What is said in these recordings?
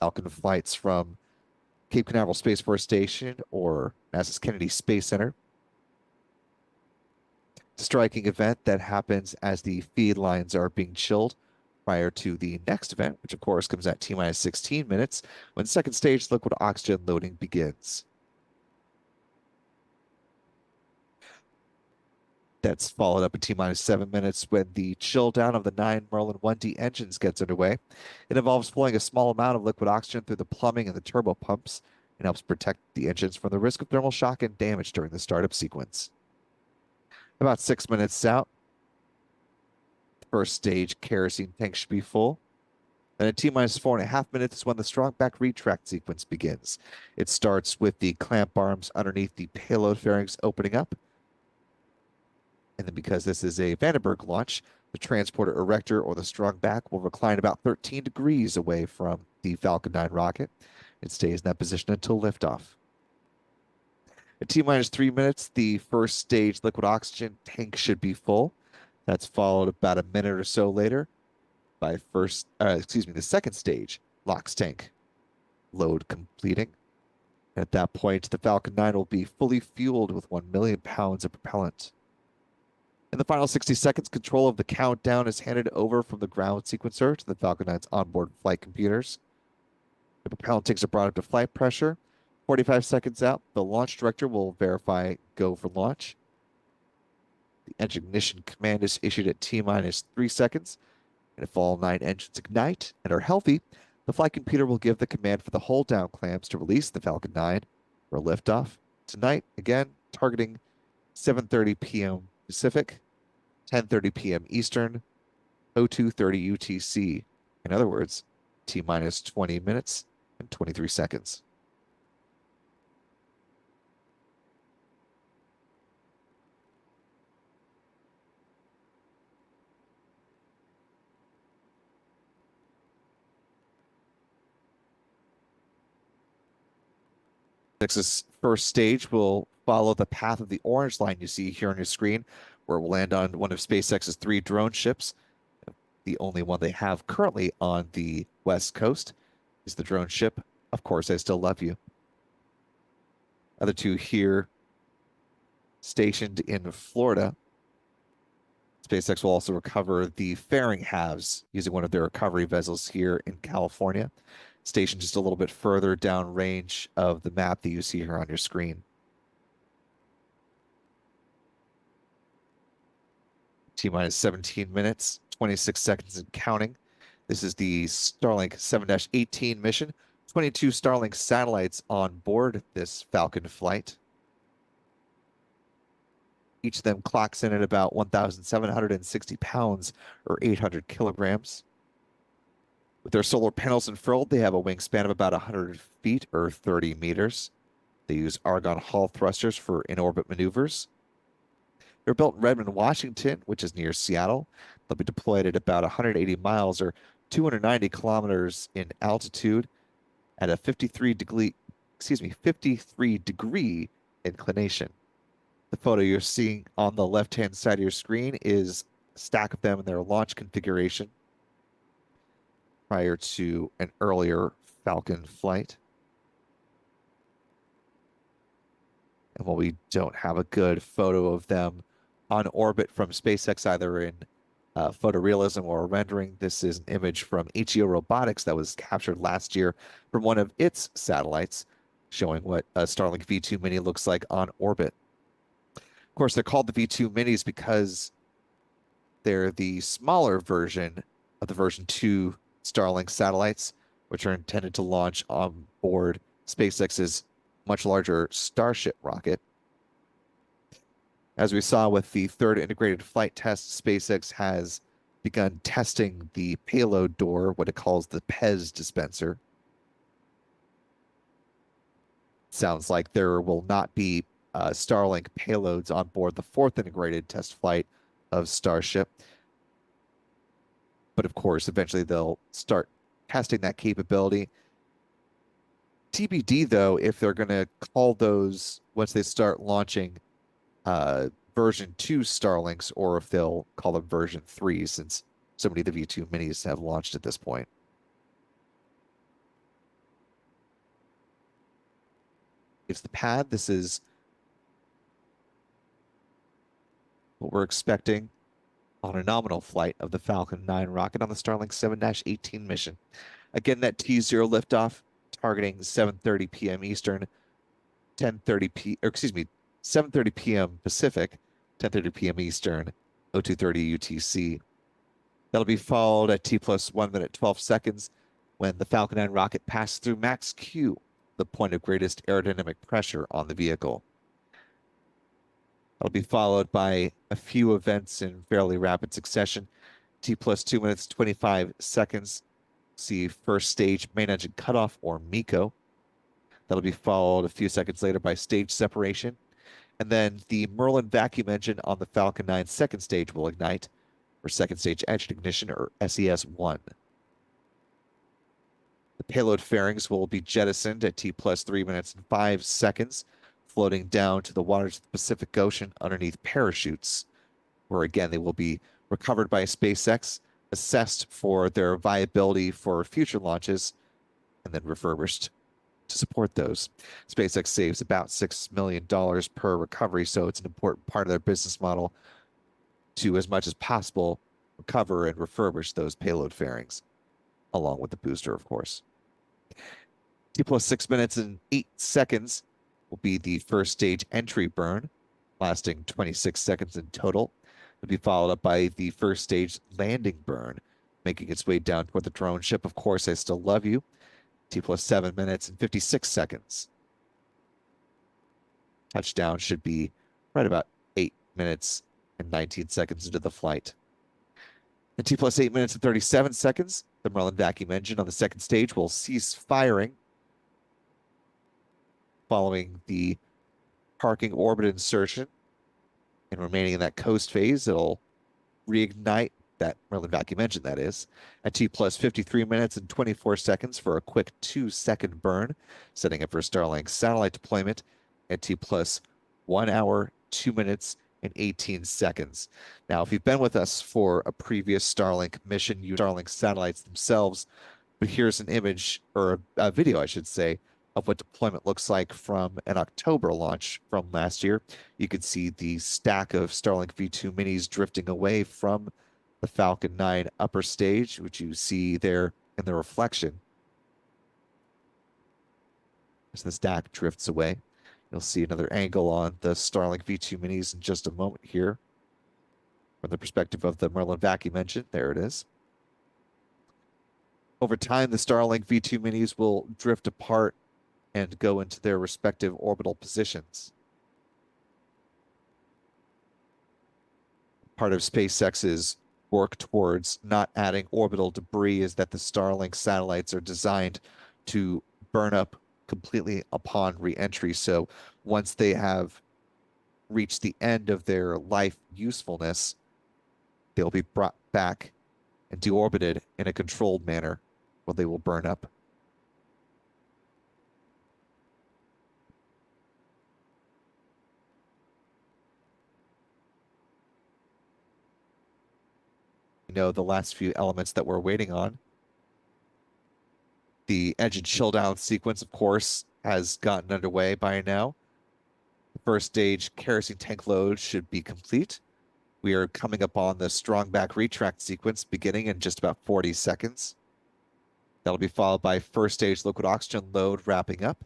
Falcon flights from Cape Canaveral Space Force Station or NASA's Kennedy Space Center. It's a striking event that happens as the feed lines are being chilled prior to the next event, which of course comes at T-minus 16 minutes when second stage liquid oxygen loading begins. That's followed up in T-minus 7 minutes when the chill down of the 9 Merlin 1D engines gets underway. It involves flowing a small amount of liquid oxygen through the plumbing and the turbo pumps and helps protect the engines from the risk of thermal shock and damage during the startup sequence. About 6 minutes out, the first stage kerosene tank should be full. Then at T-minus 4.5 minutes is when the strong back retract sequence begins. It starts with the clamp arms underneath the payload fairings opening up. And then because this is a Vandenberg launch, the transporter erector or the strong back will recline about 13 degrees away from the Falcon 9 rocket. It stays in that position until liftoff. At T-minus 3 minutes, the first stage liquid oxygen tank should be full. That's followed about a minute or so later by the second stage LOX tank load completing. At that point, the Falcon 9 will be fully fueled with 1 million pounds of propellant. In the final 60 seconds, control of the countdown is handed over from the ground sequencer to the Falcon 9's onboard flight computers. The propellant tanks are brought up to flight pressure. 45 seconds out, the launch director will verify go for launch. The engine ignition command is issued at T-minus 3 seconds. And if all 9 engines ignite and are healthy, the flight computer will give the command for the hold down clamps to release the Falcon 9 for liftoff. Tonight, again, targeting 7:30 p.m. Pacific, 10:30 p.m. Eastern, 02:30 UTC. In other words, T-minus 20 minutes and 23 seconds. SpaceX's first stage will follow the path of the orange line you see here on your screen, where it will land on one of SpaceX's 3 drone ships. The only one they have currently on the West Coast is the drone ship. Of course, I Still Love You. Other 2 here stationed in Florida. SpaceX will also recover the fairing halves using one of their recovery vessels here in California, stationed just a little bit further downrange of the map that you see here on your screen. T-minus 17 minutes, 26 seconds and counting. This is the Starlink 7-18 mission. 22 Starlink satellites on board this Falcon flight. Each of them clocks in at about 1,760 pounds or 800 kilograms. With their solar panels unfurled, they have a wingspan of about 100 feet or 30 meters. They use argon hull thrusters for in-orbit maneuvers. They're built in Redmond, Washington, which is near Seattle. They'll be deployed at about 180 miles or 290 kilometers in altitude at a 53 degree inclination. The photo you're seeing on the left-hand side of your screen is a stack of them in their launch configuration prior to an earlier Falcon flight. And while we don't have a good photo of them on orbit from SpaceX, either in photorealism or rendering, this is an image from HEO Robotics that was captured last year from one of its satellites, showing what a Starlink V2 Mini looks like on orbit. Of course, they're called the V2 Minis because they're the smaller version of the version 2 Starlink satellites, which are intended to launch on board SpaceX's much larger Starship rocket. As we saw with the 3rd integrated flight test, SpaceX has begun testing the payload door, what it calls the PEZ dispenser. Sounds like there will not be Starlink payloads on board the 4th integrated test flight of Starship. But of course, eventually they'll start testing that capability. TBD, though, if they're going to call those, once they start launching version 2 Starlinks, or if they'll call them version 3, since so many of the V2 minis have launched at this point. It's the pad. This is what we're expecting on a nominal flight of the Falcon 9 rocket on the Starlink 7-18 mission. Again, that T0 liftoff targeting 7:30 p.m. Eastern, 7:30 p.m. Pacific, 10:30 p.m. Eastern, 02:30 UTC. That'll be followed at T plus 1 minute 12 seconds when the Falcon 9 rocket passes through max Q, the point of greatest aerodynamic pressure on the vehicle. That'll be followed by a few events in fairly rapid succession. T plus 2 minutes 25 seconds. See first stage main engine cutoff, or MECO. That'll be followed a few seconds later by stage separation. And then the Merlin vacuum engine on the Falcon 9 second stage will ignite for second stage engine ignition, or SES-1. The payload fairings will be jettisoned at T plus 3 minutes and 5 seconds, floating down to the waters of the Pacific Ocean underneath parachutes, where again they will be recovered by SpaceX, assessed for their viability for future launches, and then refurbished to support those. SpaceX saves about $6 million per recovery, so it's an important part of their business model to, as much as possible, recover and refurbish those payload fairings, along with the booster, of course. T plus 6 minutes and 8 seconds will be the first stage entry burn, lasting 26 seconds in total. It'll be followed up by the first stage landing burn, making its way down toward the drone ship. Of course, I Still Love You. T plus 7 minutes and 56 seconds. Touchdown should be right about 8 minutes and 19 seconds into the flight. In T plus 8 minutes and 37 seconds, the Merlin vacuum engine on the second stage will cease firing. Following the parking orbit insertion and remaining in that coast phase, it'll reignite that Merlin vacuum engine, that is, at T plus 53 minutes and 24 seconds for a quick 2-second burn, setting up for Starlink satellite deployment at T plus 1 hour, 2 minutes, and 18 seconds. Now, if you've been with us for a previous Starlink mission, you Starlink satellites themselves, but here's an image, or a video, I should say, of what deployment looks like from an October launch from last year. You can see the stack of Starlink V2 minis drifting away from the Falcon 9 upper stage, which you see there in the reflection. As the stack drifts away, you'll see another angle on the Starlink V2 minis in just a moment here. From the perspective of the Merlin vacuum engine, there it is. Over time, the Starlink V2 minis will drift apart and go into their respective orbital positions. Part of SpaceX's work towards not adding orbital debris is that the Starlink satellites are designed to burn up completely upon re-entry. So once they have reached the end of their life usefulness, they'll be brought back and deorbited in a controlled manner where they will burn up. You know, the last few elements that we're waiting on. The engine chill down sequence, of course, has gotten underway by now. The first stage kerosene tank load should be complete. We are coming up on the strong back retract sequence beginning in just about 40 seconds. That'll be followed by first stage liquid oxygen load wrapping up.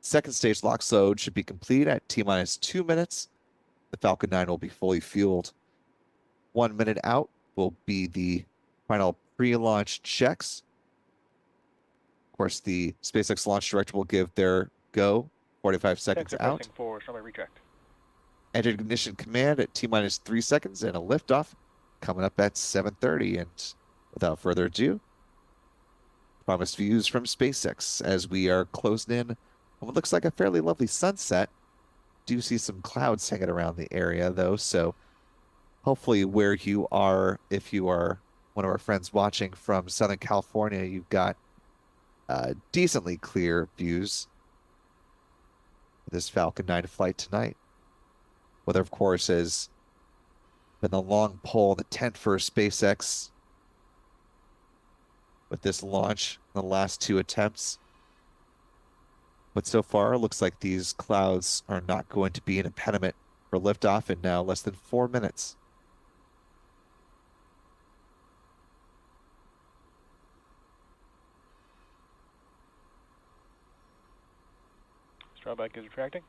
Second stage LOX load should be complete at T minus 2 minutes. The Falcon 9 will be fully fueled. 1 minute out will be the final pre-launch checks. Of course, the SpaceX launch director will give their go 45 seconds out. For retract. Engine ignition command at T minus 3 seconds, and a liftoff coming up at 7:30. And without further ado, promised views from SpaceX as we are closing in on what looks like a fairly lovely sunset. Do see some clouds hanging around the area though, so hopefully where you are, if you are one of our friends watching from Southern California, you've got decently clear views of this Falcon 9 flight tonight. Weather, of course, has been the long pole in the tent for SpaceX with this launch, the last 2 attempts. But so far, it looks like these clouds are not going to be an impediment for liftoff in now less than 4 minutes. Drawback is retracting.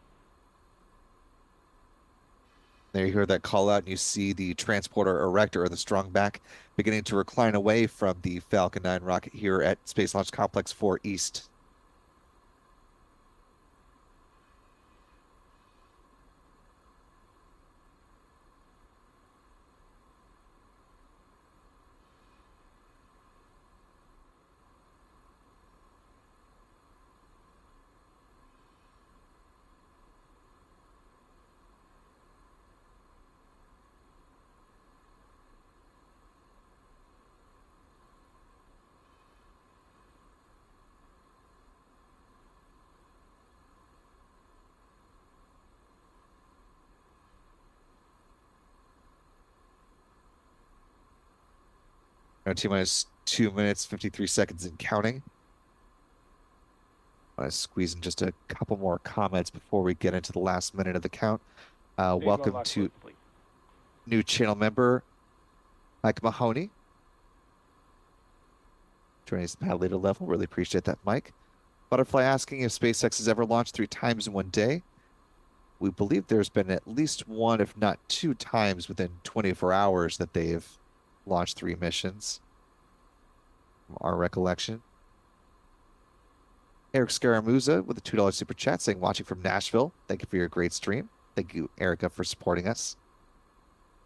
There you hear that call out, and you see the transporter erector or the strong back beginning to recline away from the Falcon 9 rocket here at Space Launch Complex 4 East. T-minus 2 minutes, 53 seconds and counting. I want to squeeze in just a couple more comments before we get into the last minute of the count. Welcome to new channel member, Mike Mahoney. Joining us at a later level. Really appreciate that, Mike. Butterfly asking if SpaceX has ever launched 3 times in one day. We believe there's been at least one, if not 2 times within 24 hours that they've launched 3 missions, from our recollection. Eric Scaramuza with a $2 super chat saying, watching from Nashville. Thank you for your great stream. Thank you, Erica, for supporting us.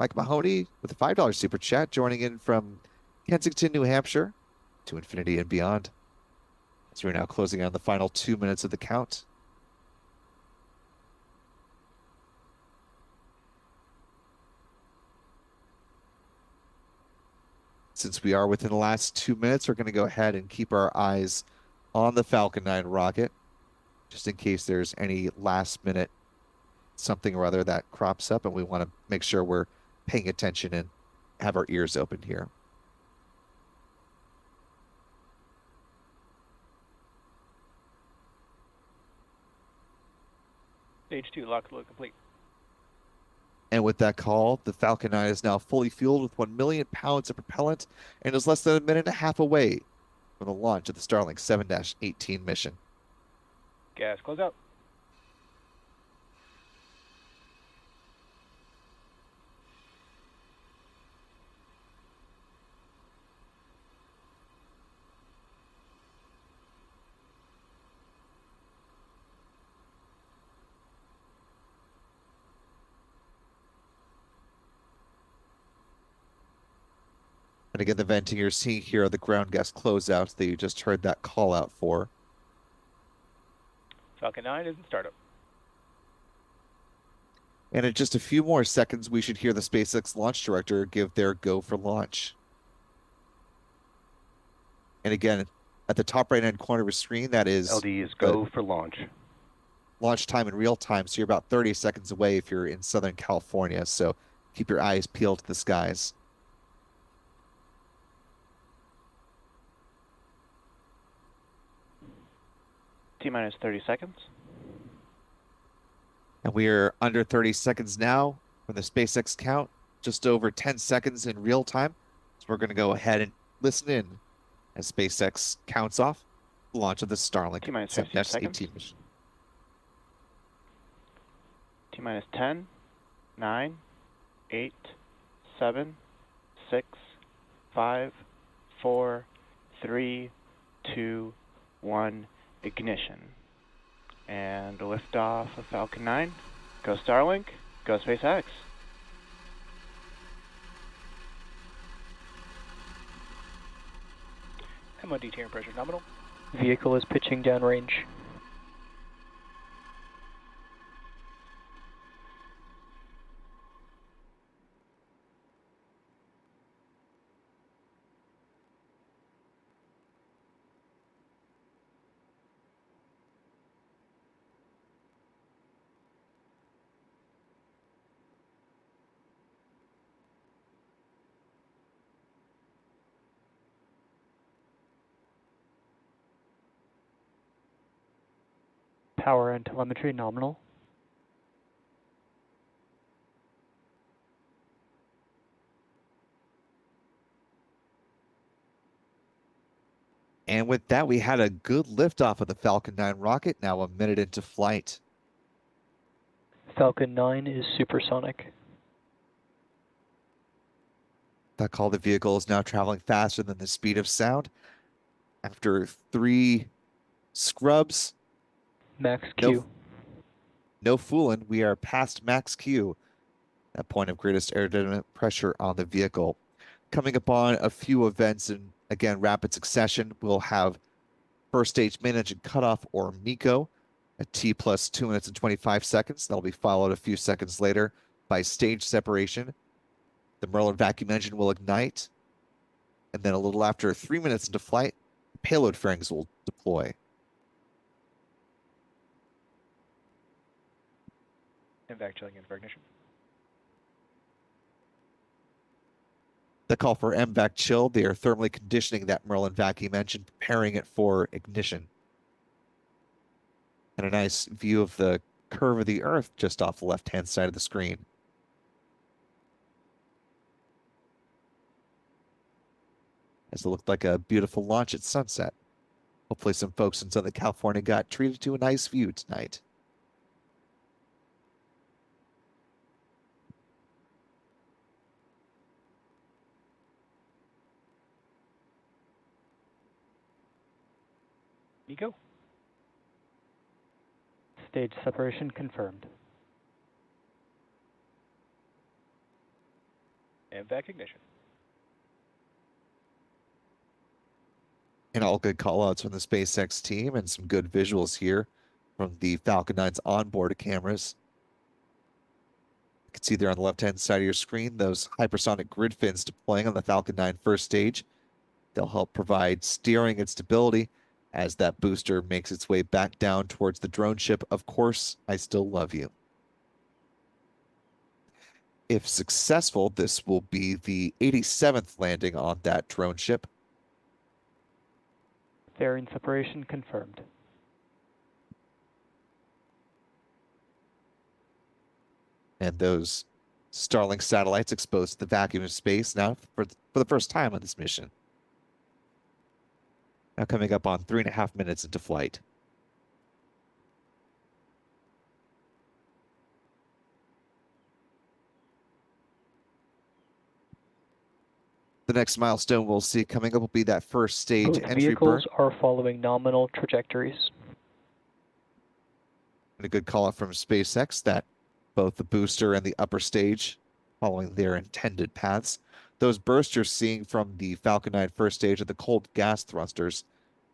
Mike Mahoney with a $5 super chat, joining in from Kensington, New Hampshire, to infinity and beyond. So we're now closing on the final 2 minutes of the count. Since we are within the last 2 minutes, we're going to go ahead and keep our eyes on the Falcon 9 rocket, just in case there's any last minute something or other that crops up, and we want to make sure we're paying attention and have our ears open here. Stage 2, lock load complete. And with that call, the Falcon 9 is now fully fueled with 1 million pounds of propellant and is less than a minute and a half away from the launch of the Starlink 7-18 mission. Gas close out. And again, the venting you're seeing here are the ground gas closeouts that you just heard that call out for. Falcon 9 is in startup. And in just a few more seconds, we should hear the SpaceX launch director give their go for launch. And again, at the top right-hand corner of your screen, that is LD is go for launch. Launch time in real time. So you're about 30 seconds away if you're in Southern California. So keep your eyes peeled to the skies. T-minus 30 seconds. And we are under 30 seconds now from the SpaceX count, just over 10 seconds in real time. So we're going to go ahead and listen in as SpaceX counts off the launch of the Starlink 7-18 mission. T-minus 10, 9, 8, 7, 6, 5, 4, 3, 2, 1, ignition. And liftoff of Falcon 9. Go Starlink, go SpaceX. MOD tier pressure nominal. Vehicle is pitching downrange. Power and telemetry nominal. And with that, we had a good liftoff of the Falcon 9 rocket, now a minute into flight. Falcon 9 is supersonic. That call, the vehicle is now traveling faster than the speed of sound. After 3 scrubs, Max Q. no fooling, we are past max Q, that point of greatest aerodynamic pressure on the vehicle. Coming upon a few events in, again, rapid succession, we'll have first stage main engine cutoff, or MECO, at T plus 2 minutes and 25 seconds. That'll be followed a few seconds later by stage separation. The Merlin vacuum engine will ignite, and then a little after 3 minutes into flight, payload fairings will deploy. And vac chilling in for ignition. The call for MVAC chill, they are thermally conditioning that Merlin vacuum engine, preparing it for ignition. And a nice view of the curve of the Earth just off the left-hand side of the screen. As it looked like a beautiful launch at sunset. Hopefully some folks in Southern California got treated to a nice view tonight. MECO. Stage separation confirmed. And vac ignition. And all good callouts from the SpaceX team, and some good visuals here from the Falcon 9's onboard cameras. You can see there on the left-hand side of your screen those hypersonic grid fins deploying on the Falcon 9 first stage. They'll help provide steering and stability as that booster makes its way back down towards the drone ship. Of course, I still love you. If successful, this will be the 87th landing on that drone ship. Fairing separation confirmed. And those Starlink satellites exposed to the vacuum of space now for the first time on this mission. Now coming up on 3.5 minutes into flight. The next milestone we'll see coming up will be that first stage Both entry vehicles burn. are following nominal trajectories. And a good call out from SpaceX that both the booster and the upper stage following their intended paths. Those bursts you're seeing from the Falcon 9 first stage are the cold gas thrusters,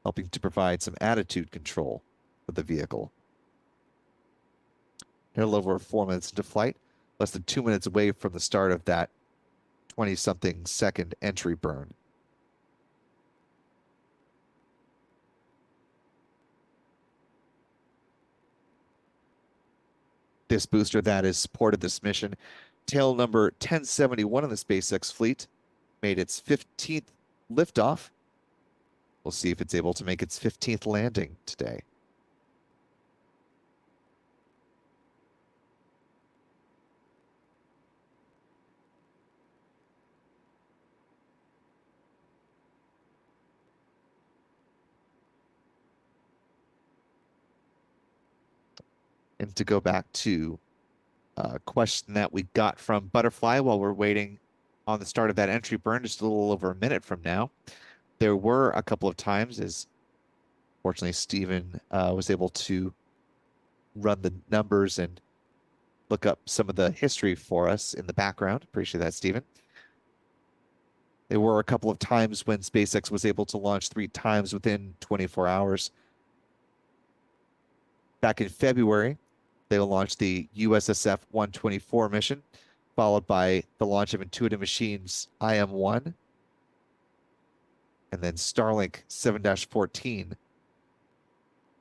helping to provide some attitude control for the vehicle. Here a little over 4 minutes into flight, less than 2 minutes away from the start of that 20-something second entry burn. This booster that has supported this mission, tail number 1071 in the SpaceX fleet, made its 15th liftoff. We'll see if it's able to make its 15th landing today. And to go back to a question that we got from Butterfly while we're waiting on the start of that entry burn, just a little over a minute from now, there were a couple of times, as fortunately Stephen was able to run the numbers and look up some of the history for us in the background. Appreciate that, Stephen. There were a couple of times when SpaceX was able to launch 3 times within 24 hours. Back in February, they launched the USSF 124 mission, followed by the launch of Intuitive Machines IM-1, and then Starlink 7-14.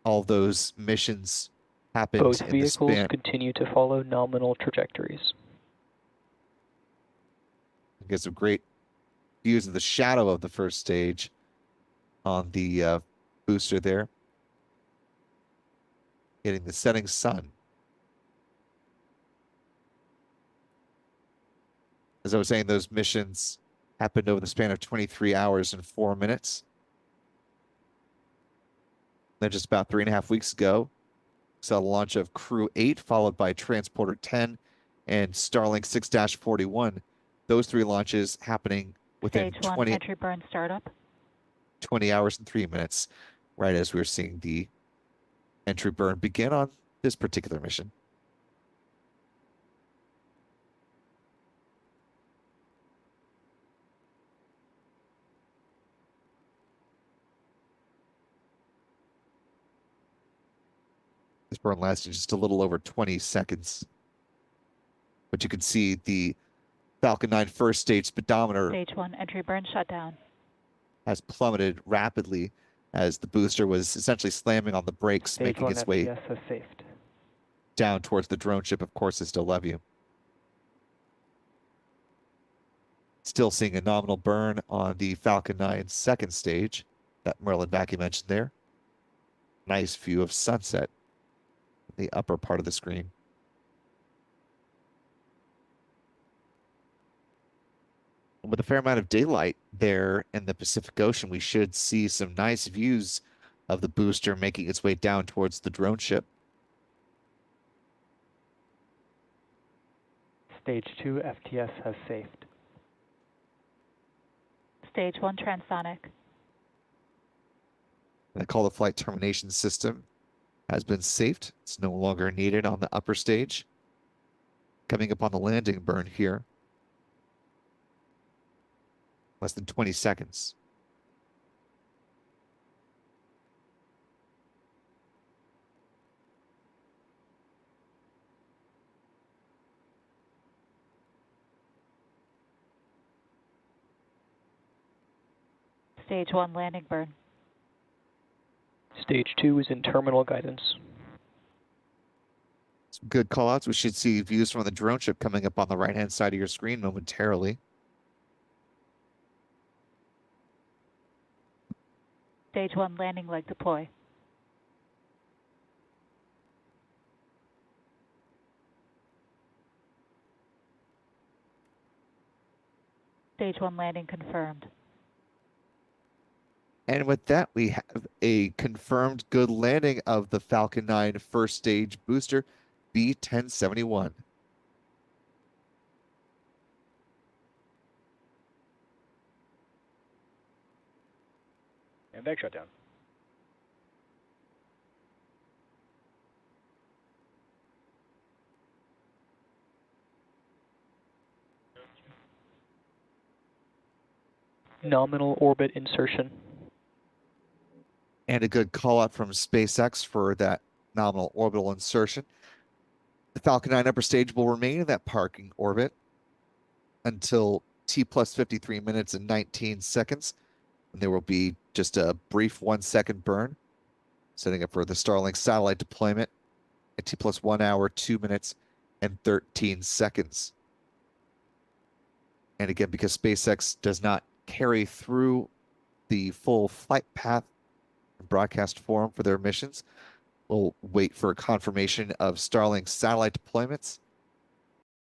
All those missions happened Both in the vehicles span. continue to follow nominal trajectories. Get some great views of the shadow of the first stage on the booster there. hitting the setting sun. As I was saying, those missions happened over the span of 23 hours and 4 minutes. Then just about 3.5 weeks ago, saw the launch of Crew 8, followed by Transporter 10 and Starlink 6-41. Those 3 launches happening within Stage 1 entry burn startup. 20 hours and 3 minutes, right as we were seeing the entry burn begin on this particular mission. This burn lasted just a little over 20 seconds. But you can see the Falcon 9 first stage speedometer Stage 1 entry burn shutdown. has plummeted rapidly as the booster was essentially slamming on the brakes, Stage making 1 its way FPS has safed. down towards the drone ship, of course, is still Levue. Still seeing a nominal burn on the Falcon 9 second stage that Merlin Vacuum mentioned there. Nice view of sunset in the upper part of the screen. And with a fair amount of daylight there in the Pacific Ocean, we should see some nice views of the booster making its way down towards the drone ship. Stage 2 FTS has safed. Stage 1 transonic. And the call to flight termination system has been safed. It's no longer needed on the upper stage. Coming up on the landing burn here. Less than 20 seconds. Stage 1 landing burn. Stage 2 is in terminal guidance. Some good callouts. We should see views from the drone ship coming up on the right-hand side of your screen momentarily. Stage 1 landing leg deploy. Stage 1 landing confirmed. And with that, we have a confirmed good landing of the Falcon 9 first stage booster, B-1071. And vac shutdown. Nominal orbit insertion. And a good call out from SpaceX for that nominal orbital insertion. The Falcon 9 upper stage will remain in that parking orbit until T plus 53 minutes and 19 seconds. And there will be just a brief 1-second burn, setting up for the Starlink satellite deployment at T plus 1 hour, 2 minutes, and 13 seconds. And again, because SpaceX does not carry through the full flight path and broadcast forum for their missions, we'll wait for confirmation of Starlink satellite deployments